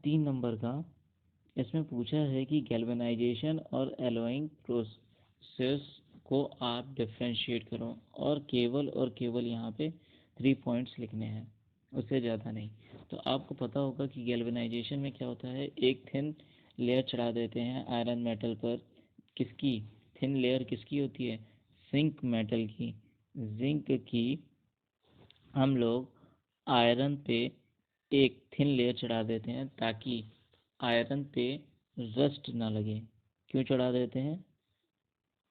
3 number का, इसमें पूछा है कि गैल्वेनाइजेशन और एलोइंग प्रोसेस को आप डिफ्रेंशिएट करो, और केवल यहाँ पे 3 पॉइंट्स लिखने हैं, उससे ज़्यादा नहीं। तो आपको पता होगा कि गैल्वेनाइजेशन में क्या होता है, एक थिन लेयर चढ़ा देते हैं आयरन मेटल पर। किसकी थिन लेयर किसकी होती है? जिंक मेटल की। जिंक की हम लोग आयरन पे एक थिन लेयर चढ़ा देते हैं ताकि आयरन पे रस्ट ना लगे। क्यों चढ़ा देते हैं?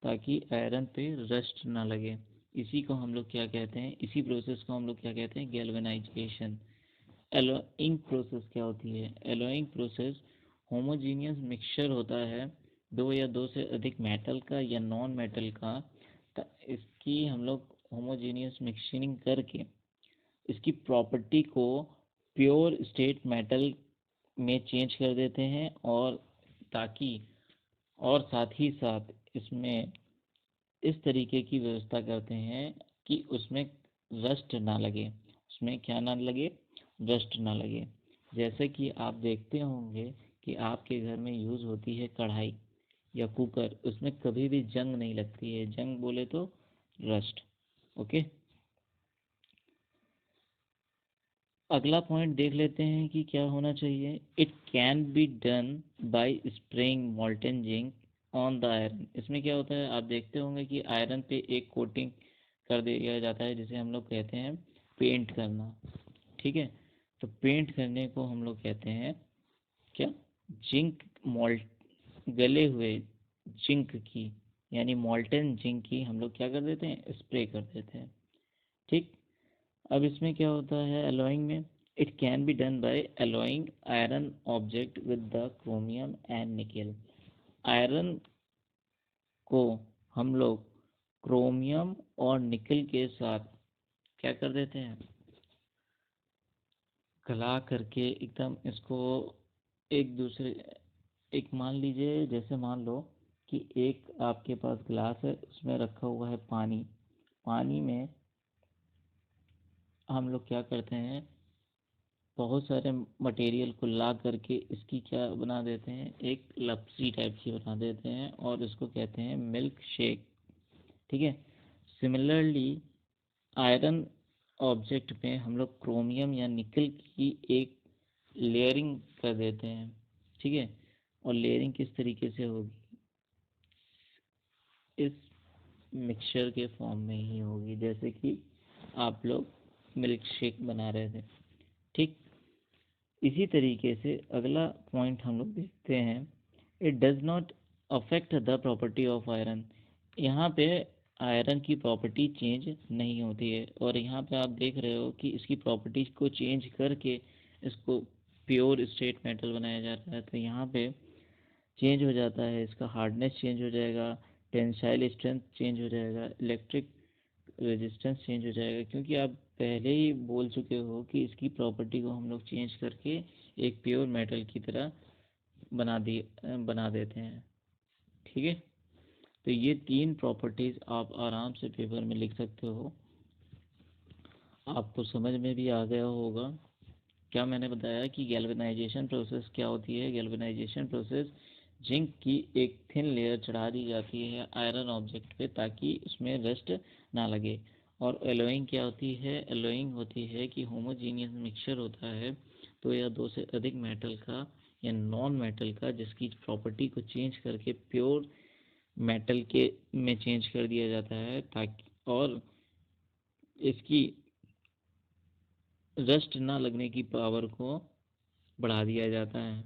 ताकि आयरन पे रस्ट ना लगे। इसी को हम लोग क्या कहते हैं, इसी प्रोसेस को हम लोग क्या कहते हैं? गैल्वेनाइजेशन। एलोइंग प्रोसेस क्या होती है? एलोइंग प्रोसेस होमोजीनियस मिक्सचर होता है दो या दो से अधिक मेटल का या नॉन मेटल का। इसकी हम लोग होमोजीनियस मिक्सिंग करके इसकी प्रॉपर्टी को प्योर स्टेट मेटल में चेंज कर देते हैं, और ताकि और साथ ही साथ इसमें इस तरीके की व्यवस्था करते हैं कि उसमें रस्ट ना लगे। उसमें क्या ना लगे? रस्ट ना लगे। जैसे कि आप देखते होंगे कि आपके घर में यूज़ होती है कढ़ाई या कुकर, उसमें कभी भी जंग नहीं लगती है। जंग बोले तो रस्ट। ओके, अगला पॉइंट देख लेते हैं कि क्या होना चाहिए। It can be done by spraying molten zinc on the iron. इसमें क्या होता है, आप देखते होंगे कि आयरन पे एक कोटिंग कर दिया जाता है, जिसे हम लोग कहते हैं पेंट करना। ठीक है, तो पेंट करने को हम लोग कहते हैं क्या? जिंक मोल्ट, गले हुए जिंक की, यानी मोल्टेन जिंक की हम लोग क्या कर देते हैं? स्प्रे कर देते हैं। ठीक, अब इसमें क्या होता है एलॉइंग में? It can be done by alloying iron object with the chromium and nickel. Iron को हम लोग क्रोमियम और निकल के साथ क्या कर देते हैं? गला करके एकदम इसको एक दूसरे, एक मान लीजिए, जैसे मान लो कि एक आपके पास ग्लास है, उसमें रखा हुआ है पानी। पानी में हम लोग क्या करते हैं, बहुत सारे मटेरियल को ला करके इसकी क्या बना देते हैं? एक लपसी टाइप की बना देते हैं, और इसको कहते हैं मिल्क शेक। ठीक है, सिमिलरली आयरन ऑब्जेक्ट पे हम लोग क्रोमियम या निकल की एक लेयरिंग कर देते हैं। ठीक है, और लेयरिंग किस तरीके से होगी? इस मिक्सचर के फॉर्म में ही होगी, जैसे कि आप लोग मिल्क शेक बना रहे थे। ठीक, इसी तरीके से अगला पॉइंट हम लोग देखते हैं। It does not affect the property of iron. यहाँ पे आयरन की प्रॉपर्टी चेंज नहीं होती है, और यहाँ पे आप देख रहे हो कि इसकी प्रॉपर्टीज को चेंज करके इसको प्योर स्टेट मेटल बनाया जा रहा है। तो यहाँ पे चेंज हो जाता है, इसका हार्डनेस चेंज हो जाएगा, टेंसाइल स्ट्रेंथ चेंज हो जाएगा, इलेक्ट्रिक रेजिस्टेंस चेंज हो जाएगा, क्योंकि आप पहले ही बोल चुके हो कि इसकी प्रॉपर्टी को हम लोग चेंज करके एक प्योर मेटल की तरह बना देते हैं। ठीक है, तो ये 3 प्रॉपर्टीज़ आप आराम से पेपर में लिख सकते हो। आपको समझ में भी आ गया होगा क्या मैंने बताया कि गैल्वेनाइजेशन प्रोसेस क्या होती है। गैल्वेनाइजेशन प्रोसेस, जिंक की एक थिन लेयर चढ़ा दी जाती है आयरन ऑब्जेक्ट पे ताकि उसमें रस्ट ना लगे। और एलोइंग क्या होती है? एलोइंग होती है कि होमोजीनियस मिक्सचर होता है दो या दो से अधिक मेटल का या नॉन मेटल का, जिसकी प्रॉपर्टी को चेंज करके प्योर मेटल के में चेंज कर दिया जाता है, ताकि और इसकी रस्ट ना लगने की पावर को बढ़ा दिया जाता है।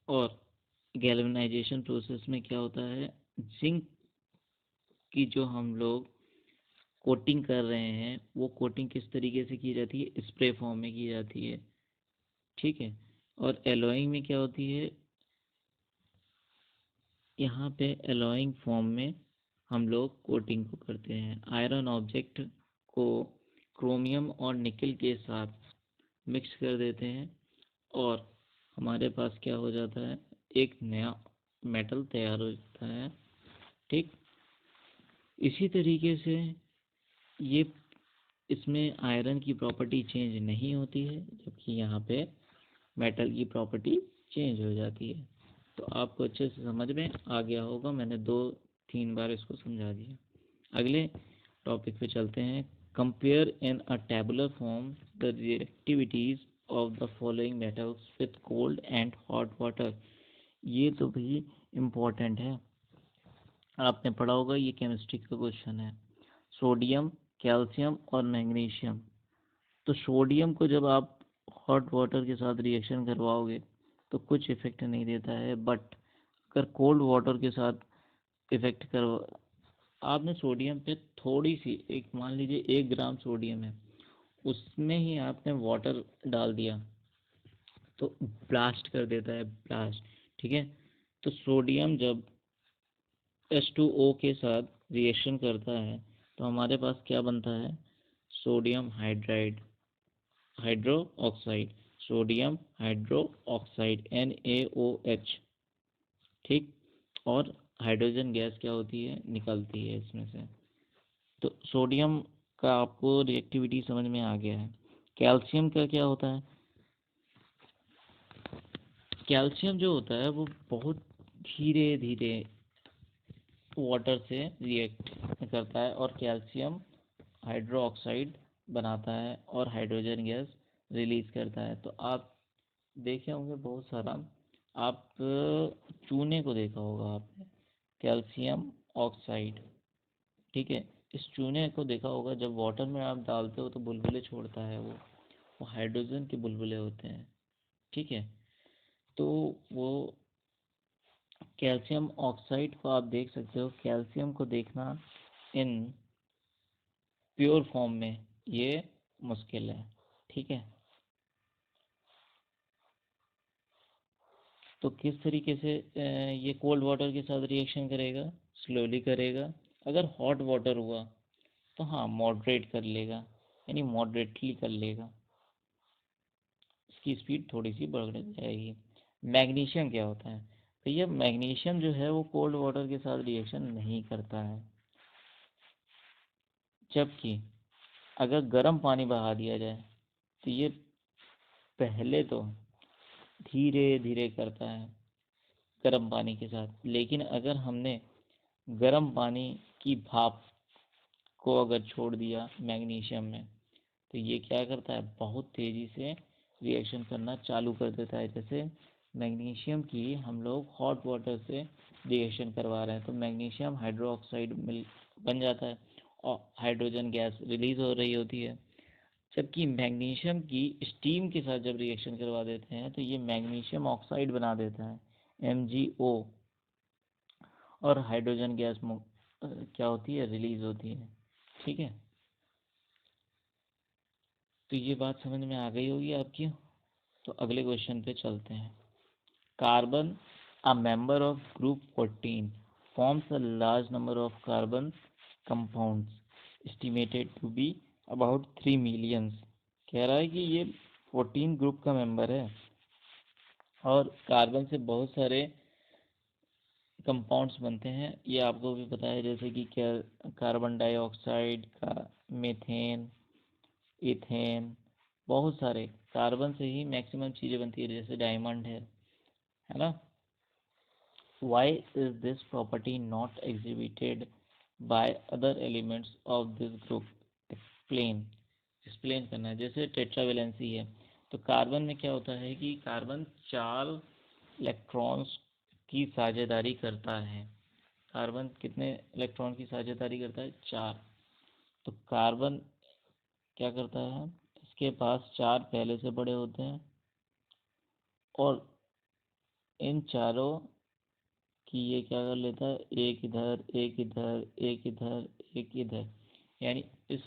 और गैल्वेनाइजेशन प्रोसेस में क्या होता है, जिंक की जो हम लोग कोटिंग कर रहे हैं, वो कोटिंग किस तरीके से की जाती है? स्प्रे फॉर्म में की जाती है। ठीक है, और एलोइंग में क्या होती है? यहाँ पे एलोइंग फॉर्म में हम लोग कोटिंग को करते हैं, आयरन ऑब्जेक्ट को क्रोमियम और निकल के साथ मिक्स कर देते हैं, और हमारे पास क्या हो जाता है? एक नया मेटल तैयार हो जाता है। ठीक, इसी तरीके से ये इसमें आयरन की प्रॉपर्टी चेंज नहीं होती है, जबकि यहाँ पे मेटल की प्रॉपर्टी चेंज हो जाती है। तो आपको अच्छे से समझ में आ गया होगा, मैंने 2-3 बार इसको समझा दिया। अगले टॉपिक पे चलते हैं। Compare in a tabular form the reactivities of the following metals with cold and hot water. ये तो भी इम्पोर्टेंट है, आपने पढ़ा होगा, ये केमिस्ट्री का क्वेश्चन है। सोडियम, कैल्शियम और मैग्नीशियम। तो सोडियम को जब आप हॉट वाटर के साथ रिएक्शन करवाओगे तो कुछ इफेक्ट नहीं देता है, बट अगर कोल्ड वाटर के साथ इफेक्ट करवा, आपने सोडियम पे थोड़ी सी, एक मान लीजिए 1 ग्राम सोडियम है, उसमें ही आपने वाटर डाल दिया तो ब्लास्ट कर देता है, ब्लास्ट। ठीक है, तो सोडियम जब H2O के साथ रिएक्शन करता है तो हमारे पास क्या बनता है, sodium hydride, hydro oxide, sodium hydro oxide NaOH। ठीक, और हाइड्रोजन गैस क्या होती है, निकलती है इसमें से। तो सोडियम का आपको रिएक्टिविटी समझ में आ गया है। कैल्शियम का क्या होता है, कैल्शियम जो होता है वो बहुत धीरे धीरे वाटर से रिएक्ट करता है और कैल्शियम हाइड्रो ऑक्साइड बनाता है और हाइड्रोजन गैस रिलीज करता है। तो आप देखे होंगे बहुत सारा, आप चूने को देखा होगा आपने, कैल्शियम ऑक्साइड। ठीक है, इस चूने को देखा होगा, जब वाटर में आप डालते हो तो बुलबुले छोड़ता है वो हाइड्रोजन के बुलबुले होते हैं। ठीक है, तो वो कैल्शियम ऑक्साइड को आप देख सकते हो, कैल्शियम को देखना इन प्योर फॉर्म में ये मुश्किल है। ठीक है, तो किस तरीके से ये कोल्ड वाटर के साथ रिएक्शन करेगा, स्लोली करेगा। अगर हॉट वाटर हुआ तो हाँ मॉडरेट कर लेगा, यानी मॉडरेटली कर लेगा, इसकी स्पीड थोड़ी सी बढ़ जाएगी। मैग्नीशियम क्या होता है भैया, मैग्नीशियम जो है वो कोल्ड वाटर के साथ रिएक्शन नहीं करता है, जबकि अगर गर्म पानी बहा दिया जाए तो ये पहले तो धीरे धीरे करता है गर्म पानी के साथ, लेकिन अगर हमने गर्म पानी की भाप को अगर छोड़ दिया मैग्नीशियम में तो ये क्या करता है, बहुत तेज़ी से रिएक्शन करना चालू कर देता है। जैसे मैग्नीशियम की हम लोग हॉट वाटर से रिएक्शन करवा रहे हैं तो मैग्नीशियम हाइड्रो ऑक्साइड मिल बन जाता है और हाइड्रोजन गैस रिलीज हो रही होती है। जबकि मैग्नीशियम की स्टीम के साथ जब रिएक्शन करवा देते हैं तो ये मैग्नीशियम ऑक्साइड बना देता है MgO, और हाइड्रोजन गैस क्या होती है, रिलीज होती है। ठीक है, तो ये बात समझ में आ गई होगी आपकी। तो अगले क्वेश्चन पे चलते हैं। Carbon, a member of group 14, forms a large number of carbon compounds estimated to be about 3 millions। कह रहा है कि ये 14 ग्रुप का मेंबर है और कार्बन से बहुत सारे कंपाउंड्स बनते हैं, ये आपको भी पता है, जैसे कि क्या, कार्बन डाइऑक्साइड का, मीथेन, इथेन, बहुत सारे कार्बन से ही मैक्सिमम चीज़ें बनती है, जैसे डायमंड है ना। Why is this property not exhibited by other elements of this group? Explain, explain करना है। जैसे टेट्रावेलेंसी है तो कार्बन में क्या होता है कि कार्बन 4 इलेक्ट्रॉन्स की साझेदारी करता है। कार्बन कितने इलेक्ट्रॉन की साझेदारी करता है, 4। तो कार्बन क्या करता है, इसके पास 4 पहले से बड़े होते हैं और इन चारों कि ये क्या कर लेता है, एक इधर एक इधर एक इधर एक इधर, यानी इस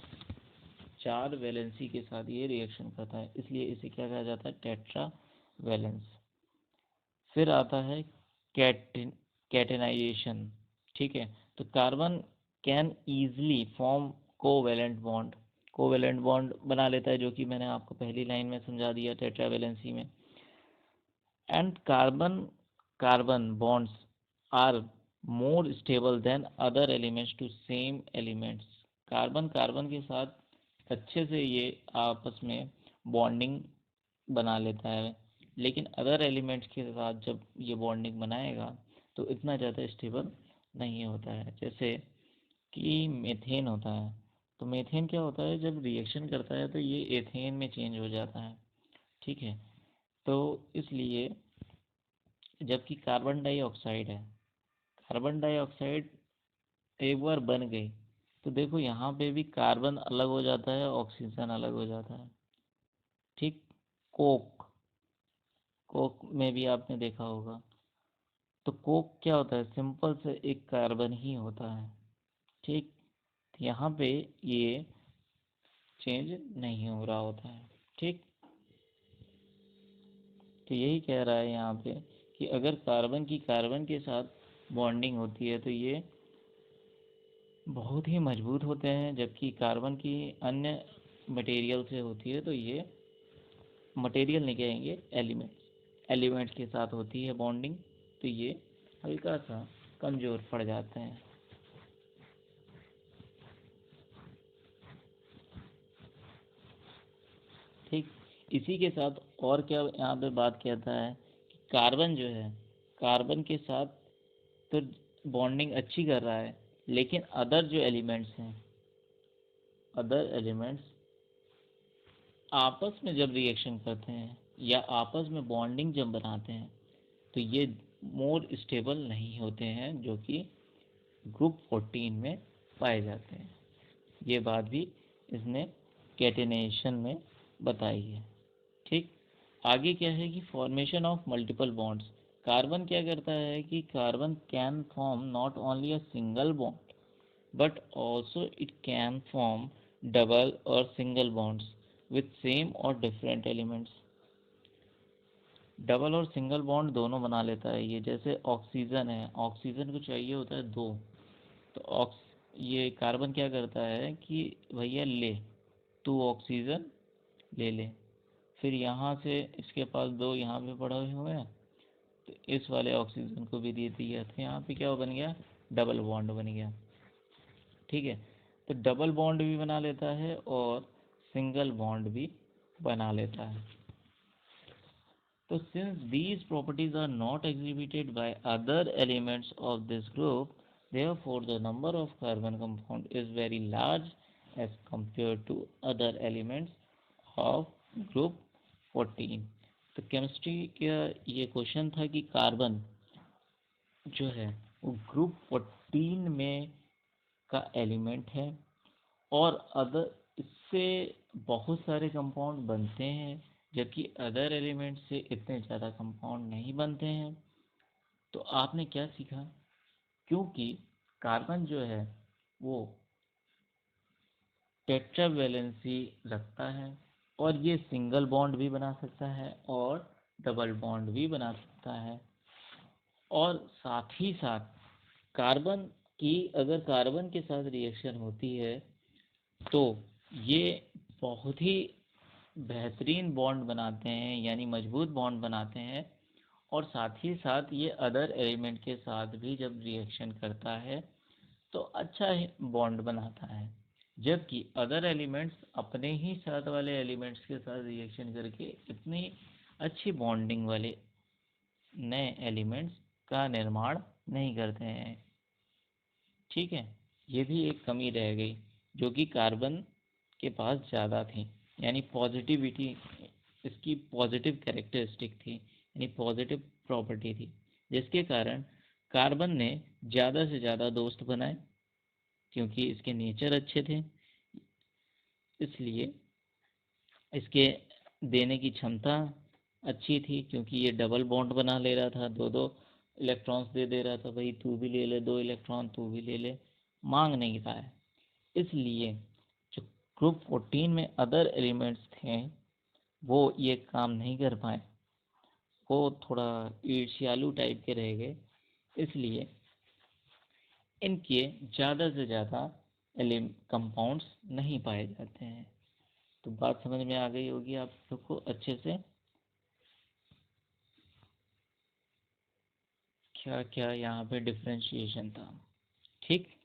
4 वैलेंसी के साथ ये रिएक्शन करता है, इसलिए इसे क्या कहा जाता है, टेट्रा वैलेंस। फिर आता है कैटेनाइजेशन। ठीक है, तो carbon can easily form covalent bond, covalent bond बना लेता है, जो कि मैंने आपको पहली लाइन में समझा दिया टेट्रा वैलेंसी में। And carbon carbon bonds are more stable than other elements to same elements। Carbon carbon के साथ अच्छे से ये आपस में बॉन्डिंग बना लेता है, लेकिन अदर एलिमेंट्स के साथ जब ये बॉन्डिंग बनाएगा तो इतना ज़्यादा स्टेबल नहीं होता है। जैसे कि मीथेन होता है, तो मीथेन क्या होता है, जब रिएक्शन करता है तो ये एथेन में चेंज हो जाता है, ठीक है। तो इसलिए जबकि कार्बन डाइऑक्साइड है, कार्बन डाइऑक्साइड एक बार बन गई तो देखो यहाँ पे भी कार्बन अलग हो जाता है, ऑक्सीजन अलग हो जाता है, ठीक। कोक, कोक में भी आपने देखा होगा, तो कोक क्या होता है, सिंपल से एक कार्बन ही होता है, ठीक। यहाँ पे ये चेंज नहीं हो रहा होता है, ठीक। तो यही कह रहा है यहाँ पे कि अगर कार्बन की कार्बन के साथ बॉन्डिंग होती है तो ये बहुत ही मजबूत होते हैं, जबकि कार्बन की अन्य मटेरियल से होती है तो ये मटेरियल नहीं कहेंगे, एलिमेंट्स, एलिमेंट्स के साथ होती है बॉन्डिंग तो ये हल्का सा कमज़ोर पड़ जाते हैं, ठीक। इसी के साथ और क्या यहाँ पे बात कहता है कि कार्बन जो है, कार्बन के साथ तो बॉन्डिंग अच्छी कर रहा है, लेकिन अदर जो एलिमेंट्स हैं, अदर एलिमेंट्स आपस में जब रिएक्शन करते हैं या आपस में बॉन्डिंग जब बनाते हैं तो ये मोर स्टेबल नहीं होते हैं, जो कि ग्रुप 14 में पाए जाते हैं। ये बात भी इसने कैटेनेशन में बताई है, ठीक। आगे क्या है कि formation of multiple bonds, carbon क्या करता है कि carbon can form not only a single bond but also it can form double or single bonds with same or different elements। Double और सिंगल बॉन्ड दोनों बना लेता है ये, जैसे ऑक्सीजन है, ऑक्सीजन को चाहिए होता है दो, तो ये कार्बन क्या करता है कि भैया ले, तू ऑक्सीजन ले ले, फिर यहाँ से इसके पास दो यहाँ पे पड़े हुए हैं तो इस वाले ऑक्सीजन को भी दे दिया, तो यहाँ पे क्या बन गया, डबल बॉन्ड बन गया, ठीक है। तो डबल बॉन्ड भी बना लेता है और सिंगल बॉन्ड भी बना लेता है। तो since these properties are not exhibited by other elements of this group, therefore the number of carbon compound is very large as compared to other elements of group 14। तो केमिस्ट्री का ये question था कि कार्बन जो है वो group 14 में का एलिमेंट है और अदर इससे बहुत सारे कंपाउंड बनते हैं, जबकि अदर एलिमेंट से इतने ज़्यादा कंपाउंड नहीं बनते हैं। तो आपने क्या सीखा, क्योंकि कार्बन जो है वो टेट्रा वैलेंसी रखता है और ये सिंगल बॉन्ड भी बना सकता है और डबल बॉन्ड भी बना सकता है, और साथ ही साथ कार्बन की अगर कार्बन के साथ रिएक्शन होती है तो ये बहुत ही बेहतरीन बॉन्ड बनाते हैं, यानी मजबूत बॉन्ड बनाते हैं, और साथ ही साथ ये अदर एलिमेंट के साथ भी जब रिएक्शन करता है तो अच्छा बॉन्ड बनाता है, जबकि अदर एलिमेंट्स अपने ही साथ वाले एलिमेंट्स के साथ रिएक्शन करके इतनी अच्छी बॉन्डिंग वाले नए एलिमेंट्स का निर्माण नहीं करते हैं, ठीक है। ये भी एक कमी रह गई जो कि कार्बन के पास ज़्यादा थी, यानी पॉजिटिविटी, इसकी पॉजिटिव कैरेक्टरिस्टिक थी, यानी पॉजिटिव प्रॉपर्टी थी, जिसके कारण कार्बन ने ज़्यादा से ज़्यादा दोस्त बनाए, क्योंकि इसके नेचर अच्छे थे, इसलिए इसके देने की क्षमता अच्छी थी, क्योंकि ये डबल बॉन्ड बना ले रहा था, दो दो इलेक्ट्रॉन्स दे दे रहा था, भाई तू भी ले ले दो इलेक्ट्रॉन, तू भी ले ले, मांग नहीं पाया। इसलिए जो ग्रुप 14 में अदर एलिमेंट्स थे वो ये काम नहीं कर पाए, वो थोड़ा ईर्ष्यालु टाइप के रह गए, इसलिए इनके ज़्यादा से ज़्यादा कंपाउंड्स नहीं पाए जाते हैं। तो बात समझ में आ गई होगी आप लोग को अच्छे से, क्या क्या यहाँ पे डिफ्रेंशिएशन था, ठीक।